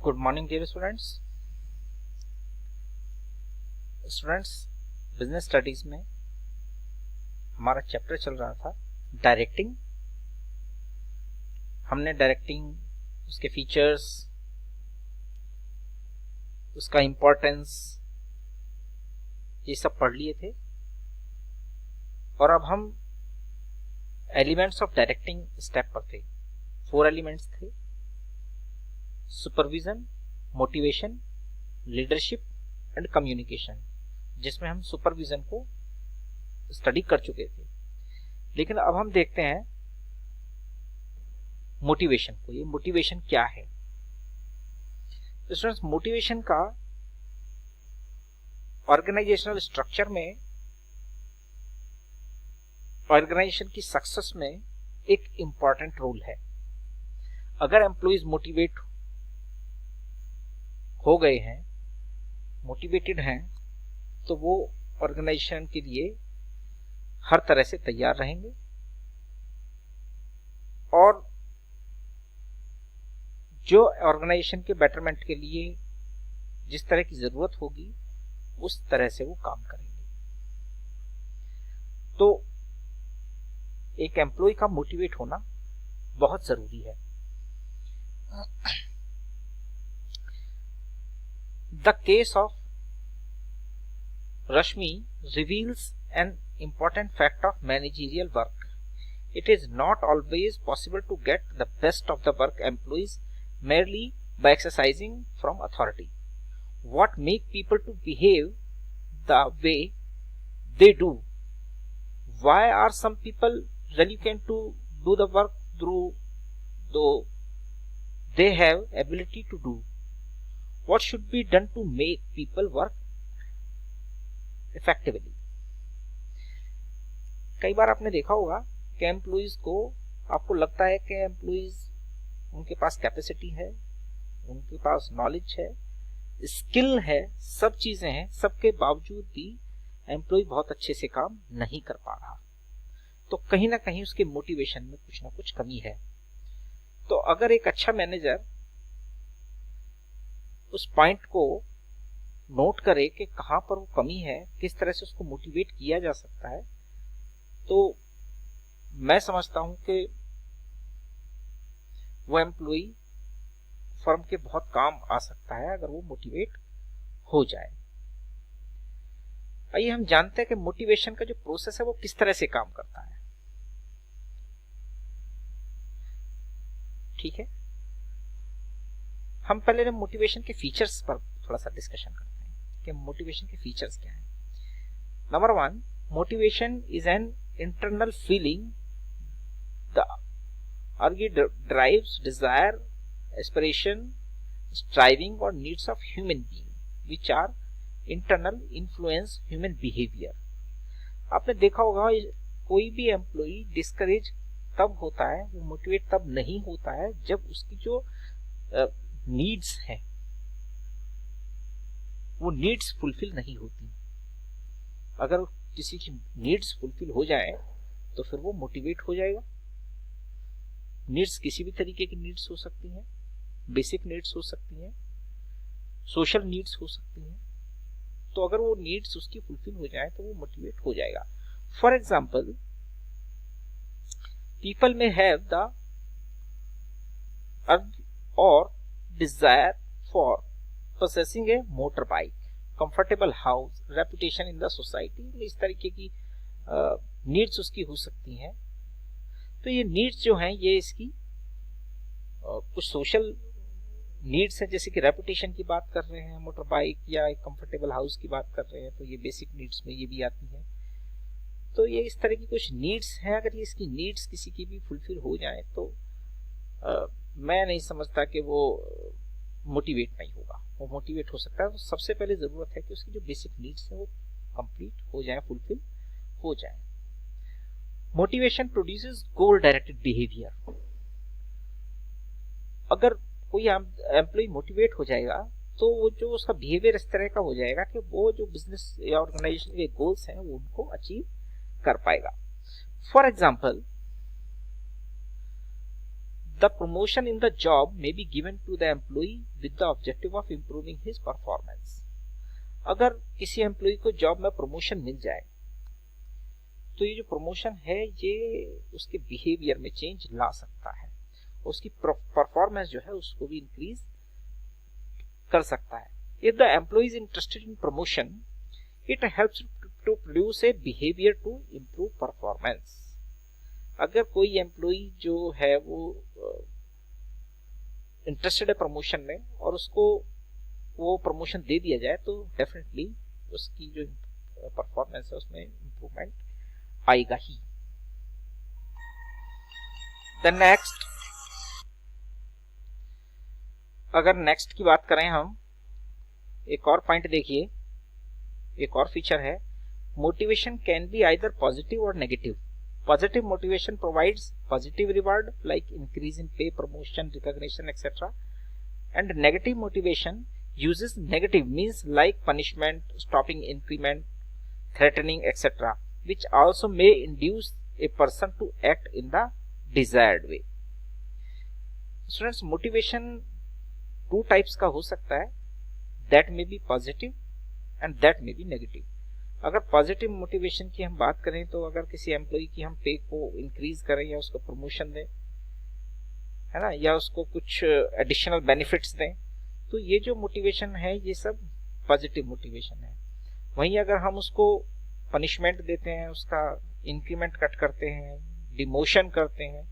Good morning dear students. Business studies में हमारा chapter चल रहा था डायरेक्टिंग। हमने डायरेक्टिंग, उसके फीचर्स, उसका इम्पोर्टेंस, ये सब पढ़ लिए थे। और अब हम एलिमेंट्स ऑफ डायरेक्टिंग स्टेप पर थे। 4 एलिमेंट्स थे: supervision, motivation, leadership and communication, जिसमें हम सुपरविजन को स्टडी कर चुके थे। लेकिन अब हम देखते हैं मोटिवेशन को। ये मोटिवेशन क्या है? स्टूडेंट्स, मोटिवेशन का ऑर्गेनाइजेशनल स्ट्रक्चर में, ऑर्गेनाइजेशन की सक्सेस में एक इंपॉर्टेंट रोल है। अगर एम्प्लॉइज मोटिवेट हो गए हैं, मोटिवेटेड हैं, तो वो ऑर्गेनाइजेशन के लिए हर तरह से तैयार रहेंगे और जो ऑर्गेनाइजेशन के बेटरमेंट के लिए जिस तरह की जरूरत होगी उस तरह से वो काम करेंगे। तो एक एम्प्लॉय का मोटिवेट होना बहुत जरूरी है। The case of Rashmi reveals an important fact of managerial work. It is not always possible to get the best of the work employees merely by exercising from authority. What makes people to behave the way they do? Why are some people reluctant to do the work though they have ability to do? What should be done to make people work effectively? कई बार आपने देखा होगा कि employees को, आपको लगता है कि एम्प्लॉइज, उनके पास कैपेसिटी है, उनके पास नॉलेज है, स्किल है, सब चीजें हैं, सबके बावजूद भी एम्प्लॉय बहुत अच्छे से काम नहीं कर पा रहा। तो कहीं ना कहीं उसके मोटिवेशन में कुछ ना कुछ कमी है। तो अगर एक अच्छा मैनेजर उस पॉइंट को नोट करे कि कहां पर वो कमी है, किस तरह से उसको मोटिवेट किया जा सकता है, तो मैं समझता हूं कि वो एम्प्लॉय फर्म के बहुत काम आ सकता है अगर वो मोटिवेट हो जाए। आइए हम जानते हैं कि मोटिवेशन का जो प्रोसेस है वो किस तरह से काम करता है। ठीक है, हम पहले मोटिवेशन के फीचर्स पर थोड़ा सा डिस्कशन करते हैं कि मोटिवेशन के फीचर्स क्या हैं। Number 1, motivation is an internal feeling drives desire, aspiration, striving और needs of human being which are internal influence human behaviour. आपने देखा होगा कोई भी एम्प्लॉय डिस्करेज तब होता है, वो मोटिवेट तब नहीं होता है जब उसकी जो नीड्स हैं वो नीड्स फुलफिल नहीं होती। अगर किसी की नीड्स फुलफिल हो जाए तो फिर वो मोटिवेट हो जाएगा। नीड्स किसी भी तरीके की नीड्स हो सकती हैं, बेसिक नीड्स हो सकती हैं, सोशल नीड्स हो सकती हैं। तो अगर वो नीड्स उसकी फुलफिल हो जाए तो वो मोटिवेट हो जाएगा। फॉर एग्जाम्पल, पीपल में हैव द और desire for possessing a motorbike, comfortable house, reputation in the society, इस तरीके की नीड्स उसकी हो सकती हैं। तो ये नीड्स जो हैं ये इसकी कुछ सोशल नीड्स हैं, जैसे कि रेपुटेशन की बात कर रहे हैं, मोटर बाइक या एक कंफर्टेबल हाउस की बात कर रहे हैं, तो ये बेसिक नीड्स में ये भी आती हैं। तो ये इस तरह की कुछ नीड्स हैं। अगर ये इसकी नीड्स किसी की भी फुलफिल हो जाए तो मैं नहीं समझता कि वो मोटिवेट नहीं होगा। वो मोटिवेट हो सकता है। तो सबसे पहले जरूरत है कि उसकी जो बेसिक नीड्स हैं वो कंप्लीट हो जाए, फुलफिल हो जाए। मोटिवेशन प्रोड्यूसेस गोल डायरेक्टेड बिहेवियर। अगर कोई एम्प्लॉय मोटिवेट हो जाएगा तो वो जो उसका बिहेवियर इस तरह का हो जाएगा कि वो जो बिजनेस या ऑर्गेनाइजेशन के गोल्स हैं वो उनको अचीव कर पाएगा। For example, The promotion in the job may be given to the employee with the objective of improving his performance. अगर किसी एम्प्लॉय को जॉब में प्रमोशन मिल जाए तो ये जो प्रमोशन है ये उसके बिहेवियर में चेंज ला सकता है, उसकी परफॉर्मेंस जो है उसको भी इंक्रीज कर सकता है. If the employee is interested in promotion, it helps to produce a behavior to improve performance. अगर कोई एम्प्लॉय जो है वो इंटरेस्टेड है प्रमोशन में और उसको वो प्रमोशन दे दिया जाए तो डेफिनेटली उसकी जो परफॉर्मेंस है उसमें इंप्रूवमेंट आएगा ही. द नेक्स्ट, अगर नेक्स्ट की बात करें हम, एक और पॉइंट देखिए, एक और फीचर है, motivation can be either positive और negative. Positive motivation provides positive reward like increase in pay, promotion, recognition, etc. And negative motivation uses negative means like punishment, stopping increment, threatening, etc. which also may induce a person to act in the desired way. Students, motivation two types का हो सकता है, that may be positive and that may be negative. अगर positive motivation की हम बात करें तो अगर किसी एम्प्लॉय की हम पे को इंक्रीज करें या उसको प्रमोशन दें, है ना, या उसको कुछ एडिशनल बेनिफिट्स दें, तो ये जो मोटिवेशन है ये सब पॉजिटिव मोटिवेशन है. वहीं अगर हम उसको पनिशमेंट देते हैं, उसका इंक्रीमेंट कट करते हैं, डिमोशन करते हैं,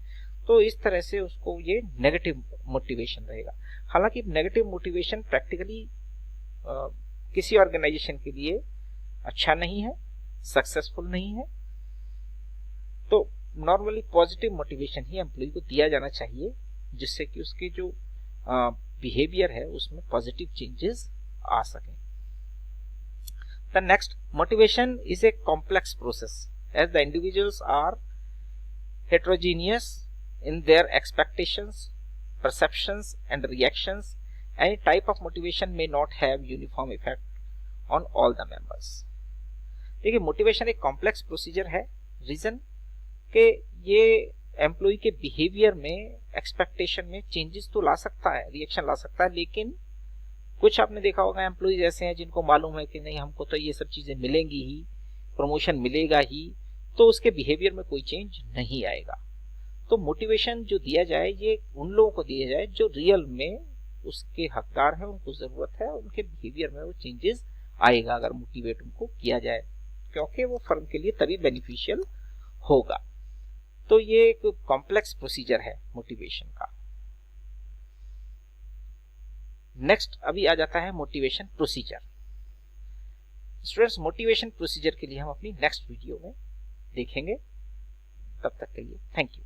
तो इस तरह से उसको ये नेगेटिव मोटिवेशन रहेगा. हालांकि नेगेटिव मोटिवेशन प्रैक्टिकली किसी ऑर्गेनाइजेशन के लिए अच्छा नहीं है, सक्सेसफुल नहीं है. तो नॉर्मली पॉजिटिव मोटिवेशन ही एम्प्लॉय को दिया जाना चाहिए जिससे कि उसके जो बिहेवियर है उसमें पॉजिटिव चेंजेस आ सकें. The next, motivation is a complex process as the individuals are heterogeneous in their expectations, perceptions and reactions. Any type of motivation may not have uniform effect on all the members. देखिए, motivation एक complex procedure है. Reason कि ये employ के behaviour में, expectation में changes तो ला सकता है, रिएक्शन ला सकता है, लेकिन कुछ आपने देखा होगा एम्प्लॉयज ऐसे हैं जिनको मालूम है कि नहीं हमको तो ये सब चीजें मिलेंगी ही, प्रमोशन मिलेगा ही, तो उसके बिहेवियर में कोई चेंज नहीं आएगा. तो मोटिवेशन जो दिया जाए ये उन लोगों को दिया जाए जो रियल में उसके हकदार है, उनको जरूरत है, उनके बिहेवियर में वो चेंजेस आएगा अगर मोटिवेट उनको किया जाए, क्योंकि वो फर्म के लिए तभी बेनिफिशियल होगा. तो ये एक कॉम्प्लेक्स प्रोसीजर है मोटिवेशन का. नेक्स्ट अभी आ जाता है motivation procedure. Students, motivation procedure के लिए हम अपनी नेक्स्ट वीडियो में देखेंगे. तब तक के लिए थैंक यू.